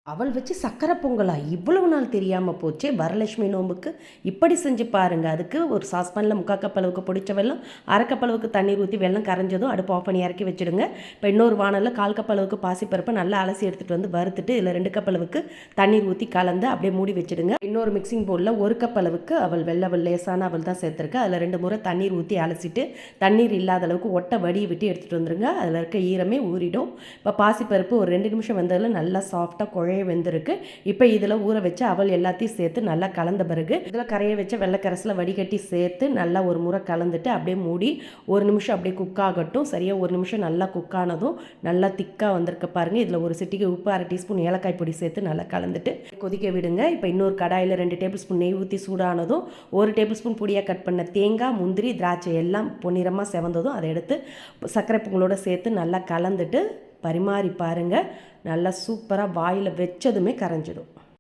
அவள் வச்சு சக்கரை பொங்கலா? இவ்வளவு நாள் தெரியாமல் போச்சே! வரலட்சுமி நோம்புக்கு இப்படி செஞ்சு பாருங்க. அதுக்கு ஒரு சாஸ்பானில் 3/4 கப் அளவுக்கு பொடிச்ச வெல்லம், 1/2 கப் அளவுக்கு தண்ணீர் ஊற்றி வெல்லம் கரைஞ்சதும் அடுப்பு ஆஃப் பண்ணி இறக்கி வச்சுடுங்க. இப்போ இன்னொரு வானலில் 1/4 கப் அளவுக்கு பாசிப்பருப்பை நல்லா அலசி எடுத்துகிட்டு வந்து வறுத்துட்டு இதில் 2 கப் அளவுக்கு தண்ணீர் ஊற்றி கலந்து அப்படியே மூடி வச்சுடுங்க. இன்னொரு மிக்சிங் பவுலில் 1 கப் அளவுக்கு அவள் லேசான அவள் தான் சேர்த்துருக்கு. அதில் 2 முறை தண்ணீர் ஊற்றி அலசிட்டு தண்ணீர் இல்லாத அளவுக்கு ஒட்டை வடியை விட்டு எடுத்துகிட்டு வந்துடுங்க. அதில் இருக்க ஈரமே ஊறிடும். இப்போ பாசிப்பருப்பு ஒரு 2 நிமிஷம் வந்ததில் நல்லா சாஃப்டாக வெந்திருக்கு. இப்போ இதில் ஊற வச்சு அவல் எல்லாத்தையும் சேர்த்து நல்லா கலந்த பிறகு இதில் கரைய வச்ச வெள்ளைக்கரசில் வடிகட்டி சேர்த்து நல்லா ஒரு முறை கலந்துட்டு அப்படியே மூடி 1 நிமிஷம் அப்படியே குக் ஆகட்டும். சரியாக 1 நிமிஷம் நல்லா குக் ஆனதும் நல்லா திக்காக வந்திருக்க பாருங்கள். இதில் ஒரு சிட்டிகை உப்பு, 1/2 டீஸ்பூன் ஏலக்காய் பொடி சேர்த்து நல்லா கலந்துட்டு கொதிக்க விடுங்க. இப்போ இன்னொரு கடாயில் 2 டேபிள் ஸ்பூன் நெய் ஊற்றி சூடானதும் 1 டேபிள் ஸ்பூன் பொடியாக கட் பண்ண தேங்காய், முந்திரி, திராட்சை எல்லாம் பொன்னிறமாக செவந்ததும் அதை எடுத்து சர்க்கரை பொங்கலோட சேர்த்து நல்லா கலந்துட்டு பரிமாறி பாருங்கள். நல்லா சூப்பராக வாயில் வச்சதுமே கரைஞ்சிடும்.